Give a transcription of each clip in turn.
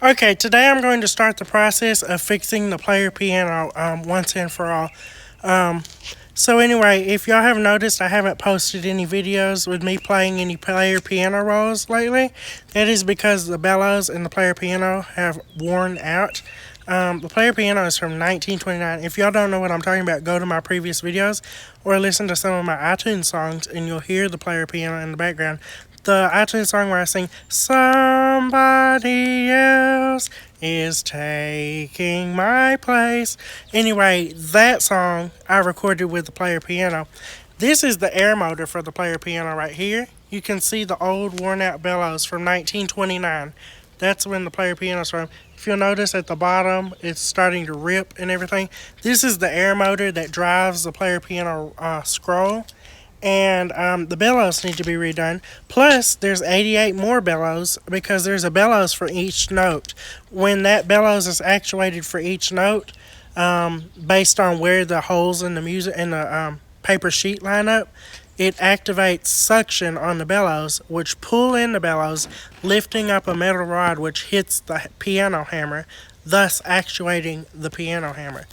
Okay, today I'm going to start the process of fixing the player piano once and for all. Um, so anyway, if y'all have noticed, I haven't posted any videos with me playing any player piano rolls lately. That is because the bellows and the player piano have worn out. The player piano is from 1929. If y'all don't know what I'm talking about, go to my previous videos or listen to some of my iTunes songs and you'll hear the player piano in the background. The iTunes song where I sing, "Somebody else is taking my place." Anyway, that song I recorded with the player piano. This is the air motor for the player piano right here. You can see the old worn out bellows from 1929. That's when the player piano's from. If you'll notice at the bottom, it's starting to rip and everything. This is the air motor that drives the player piano scroll. And the bellows need to be redone. Plus, there's 88 more bellows because there's a bellows for each note. When that bellows is actuated for each note, based on where the holes in the music and the paper sheet line up, it activates suction on the bellows, which pull in the bellows, lifting up a metal rod which hits the piano hammer, thus actuating the piano hammer.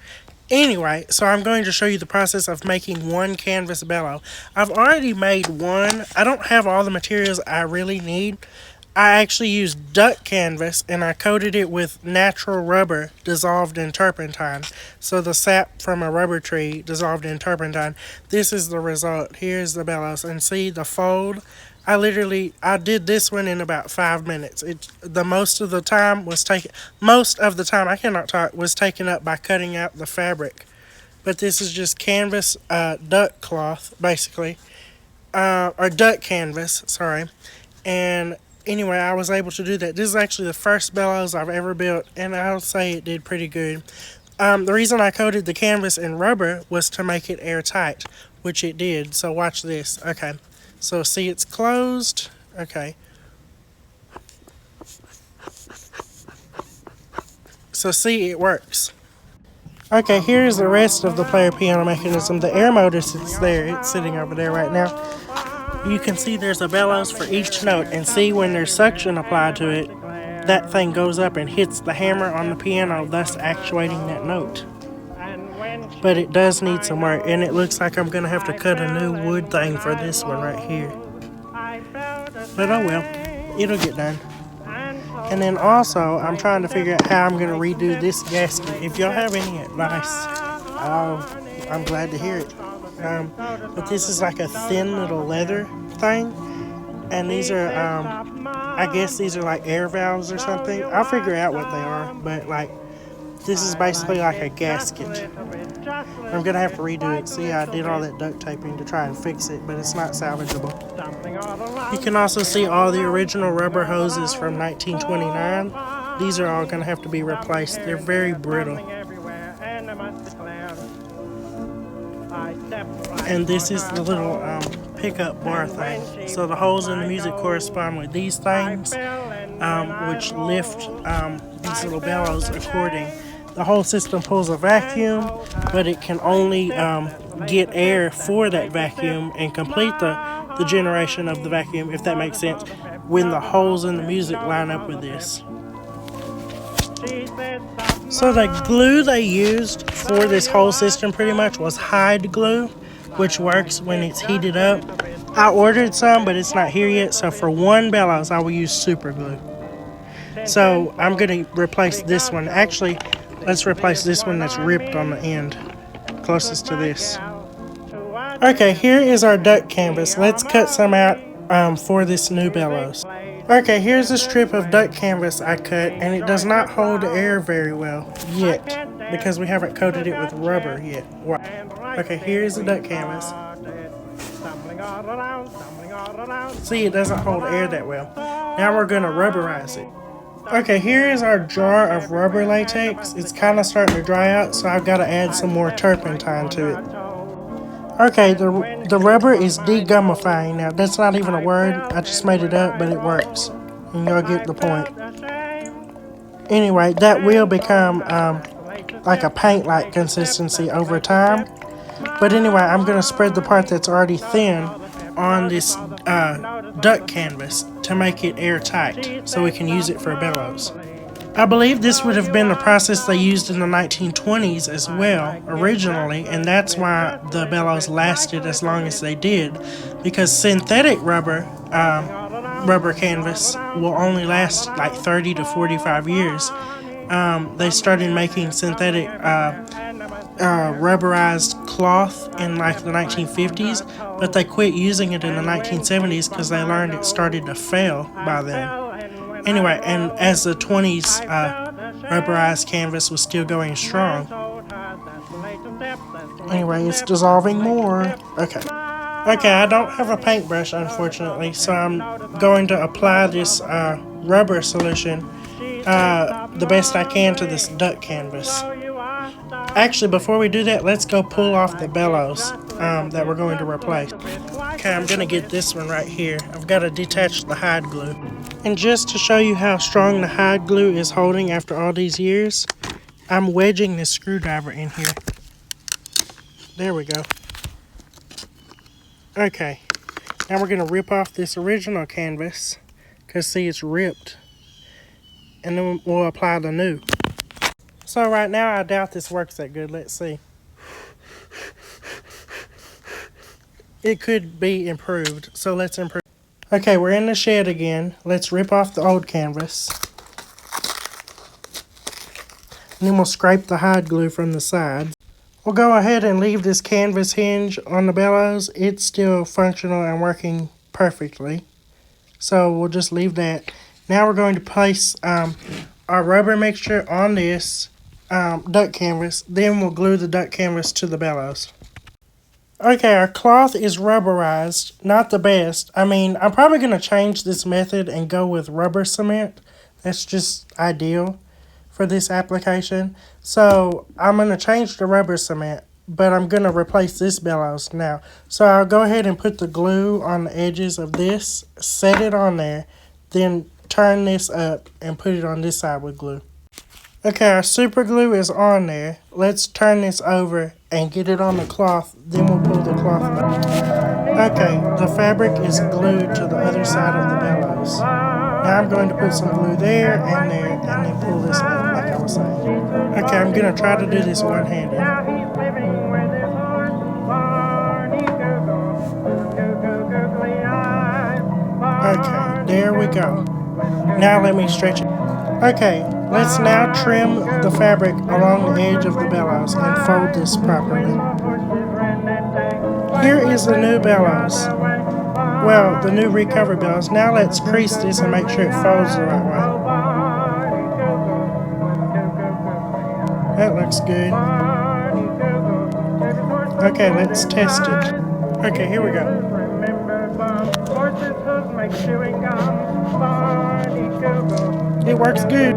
Anyway, so I'm going to show you the process of making one canvas bellow. I've already made one. I don't have all the materials I really need. I actually used duck canvas and I coated it with natural rubber dissolved in turpentine. So the sap from a rubber tree dissolved in turpentine. This is the result. Here's the bellows. And see the fold? I did this one in about 5 minutes. Most of the time I cannot talk, was taken up by cutting out the fabric. But this is just canvas, duck cloth, basically. Or duck canvas, sorry. And anyway, I was able to do that. This is actually the first bellows I've ever built, and I'll say it did pretty good. The reason I coated the canvas in rubber was to make it airtight, which it did. So watch this. Okay. So see, it's closed. Okay. So see, it works. Okay, here's the rest of the player piano mechanism. The air motor sits there. It's sitting over there right now. You can see there's a bellows for each note, and see when there's suction applied to it, that thing goes up and hits the hammer on the piano, thus actuating that note. But it does need some work, and it looks like I'm going to have to cut a new wood thing for this one right here. But oh well, it'll get done. And then also, I'm trying to figure out how I'm going to redo this gasket. If y'all have any advice, I'm glad to hear it. But this is like a thin little leather thing, and these are, I guess these are like air valves or something. I'll figure out what they are, but like, this is basically like a gasket. I'm going to have to redo it. See, I did all that duct taping to try and fix it, but it's not salvageable. You can also see all the original rubber hoses from 1929. These are all going to have to be replaced. They're very brittle. And this is the little pickup bar thing. So the holes in the music correspond with these things, which lift these little bellows according. The whole system pulls a vacuum, but it can only get air for that vacuum and complete the generation of the vacuum, if that makes sense, when the holes in the music line up with this. So the glue they used for this whole system pretty much was hide glue, which works when it's heated up. I ordered some, but it's not here yet, so for one bellows I will use super glue. So I'm going to replace this one. Actually, let's replace this one that's ripped on the end, closest to this. Okay, here is our duck canvas. Let's cut some out for this new bellows. Okay, here's a strip of duck canvas I cut, and it does not hold air very well yet, because we haven't coated it with rubber yet. Okay, here's the duck canvas. See, it doesn't hold air that well. Now we're going to rubberize it. Okay, here is our jar of rubber latex. It's kind of starting to dry out, so I've got to add some more turpentine to it. Okay, the rubber is degumifying now. That's not even a word. I just made it up, but it works. And y'all get the point. Anyway, that will become like a paint-like consistency over time. But anyway, I'm going to spread the part that's already thin on this duck canvas to make it airtight so we can use it for bellows. I believe this would have been the process they used in the 1920s as well, originally, and that's why the bellows lasted as long as they did, because synthetic rubber canvas will only last like 30 to 45 years. They started making synthetic rubberized cloth in like the 1950s, but they quit using it in the 1970s because they learned it started to fail by then. Anyway, and as the 20s, rubberized canvas was still going strong. Anyway, it's dissolving more. Okay. Okay, I don't have a paintbrush, unfortunately, so I'm going to apply this rubber solution the best I can to this duck canvas. Actually, before we do that, let's go pull off the bellows that we're going to replace. Okay, I'm going to get this one right here. I've got to detach the hide glue. And just to show you how strong the hide glue is holding after all these years, I'm wedging this screwdriver in here. There we go. Okay, now we're going to rip off this original canvas, because see, it's ripped. And then we'll apply the new. So right now, I doubt this works that good. Let's see. It could be improved, so let's improve. Okay, we're in the shed again. Let's rip off the old canvas. And then we'll scrape the hide glue from the sides. We'll go ahead and leave this canvas hinge on the bellows. It's still functional and working perfectly. So we'll just leave that. Now we're going to place our rubber mixture on this duck canvas. Then we'll glue the duck canvas to the bellows. Okay, our cloth is rubberized. Not the best. I mean, I'm probably going to change this method and go with rubber cement. That's just ideal for this application. So I'm going to change the rubber cement, but I'm going to replace this bellows now. So I'll go ahead and put the glue on the edges of this, set it on there, then turn this up and put it on this side with glue. Okay, our super glue is on there. Let's turn this over and get it on the cloth, then we'll pull the cloth up. Okay, the fabric is glued to the other side of the bellows. Now I'm going to put some glue there, and then pull this up like I was saying. Okay, I'm going to try to do this one-handed. Okay, there we go. Now let me stretch it. Okay, let's now trim the fabric along the edge of the bellows and fold this properly. Here is the new bellows. Well, the new recovered bellows. Now let's crease this and make sure it folds the right way. That looks good. Okay, let's test it. Okay, here we go. It works good.